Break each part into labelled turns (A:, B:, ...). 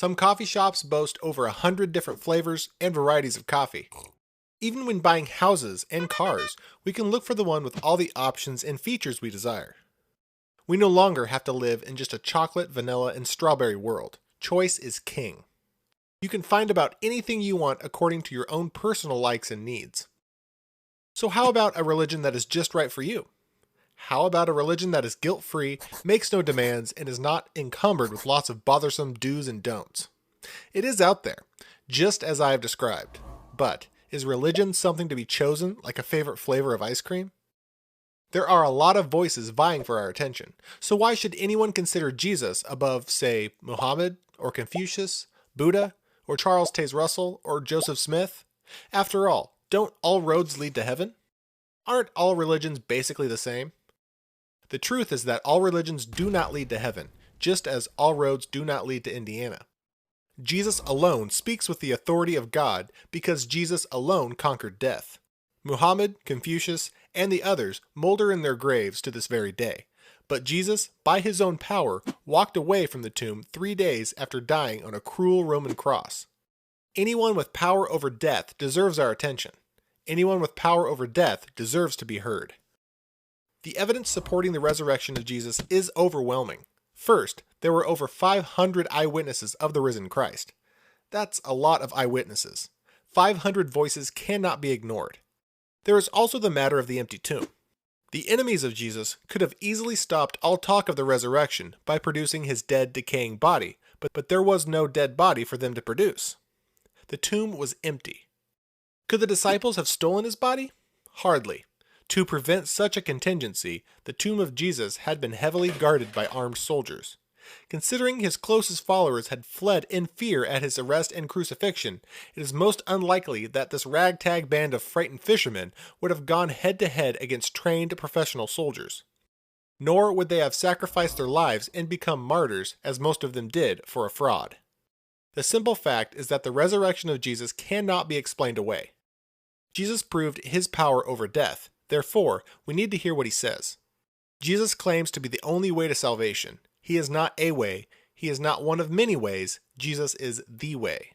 A: Some coffee shops boast over 100 different flavors and varieties of coffee. Even when buying houses and cars, we can look for the one with all the options and features we desire. We no longer have to live in just a chocolate, vanilla, and strawberry world. Choice is king. You can find about anything you want according to your own personal likes and needs. So how about a religion that is just right for you? How about a religion that is guilt-free, makes no demands, and is not encumbered with lots of bothersome do's and don'ts? It is out there, just as I have described. But is religion something to be chosen like a favorite flavor of ice cream? There are a lot of voices vying for our attention, so why should anyone consider Jesus above, say, Muhammad, or Confucius, Buddha, or Charles Taze Russell, or Joseph Smith? After all, don't all roads lead to heaven? Aren't all religions basically the same? The truth is that all religions do not lead to heaven, just as all roads do not lead to Indiana. Jesus alone speaks with the authority of God because Jesus alone conquered death. Muhammad, Confucius, and the others molder in their graves to this very day. But Jesus, by his own power, walked away from the tomb 3 days after dying on a cruel Roman cross. Anyone with power over death deserves our attention. Anyone with power over death deserves to be heard. The evidence supporting the resurrection of Jesus is overwhelming. First, there were over 500 eyewitnesses of the risen Christ. That's a lot of eyewitnesses. 500 voices cannot be ignored. There is also the matter of the empty tomb. The enemies of Jesus could have easily stopped all talk of the resurrection by producing his dead, decaying body, but there was no dead body for them to produce. The tomb was empty. Could the disciples have stolen his body? Hardly. To prevent such a contingency, the tomb of Jesus had been heavily guarded by armed soldiers. Considering his closest followers had fled in fear at his arrest and crucifixion, it is most unlikely that this ragtag band of frightened fishermen would have gone head-to-head against trained professional soldiers. Nor would they have sacrificed their lives and become martyrs, as most of them did, for a fraud. The simple fact is that the resurrection of Jesus cannot be explained away. Jesus proved his power over death. Therefore, we need to hear what he says. Jesus claims to be the only way to salvation. He is not a way. He is not one of many ways. Jesus is the way.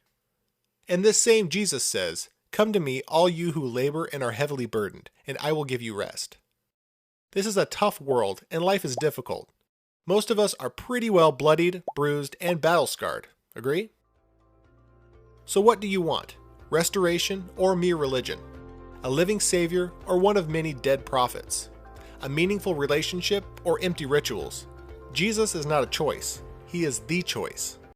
A: And this same Jesus says, "Come to me, all you who labor and are heavily burdened, and I will give you rest." This is a tough world, and life is difficult. Most of us are pretty well bloodied, bruised, and battle-scarred. Agree? So what do you want? Restoration or mere religion? A living savior or one of many dead prophets? A meaningful relationship or empty rituals? Jesus is not a choice. He is the choice.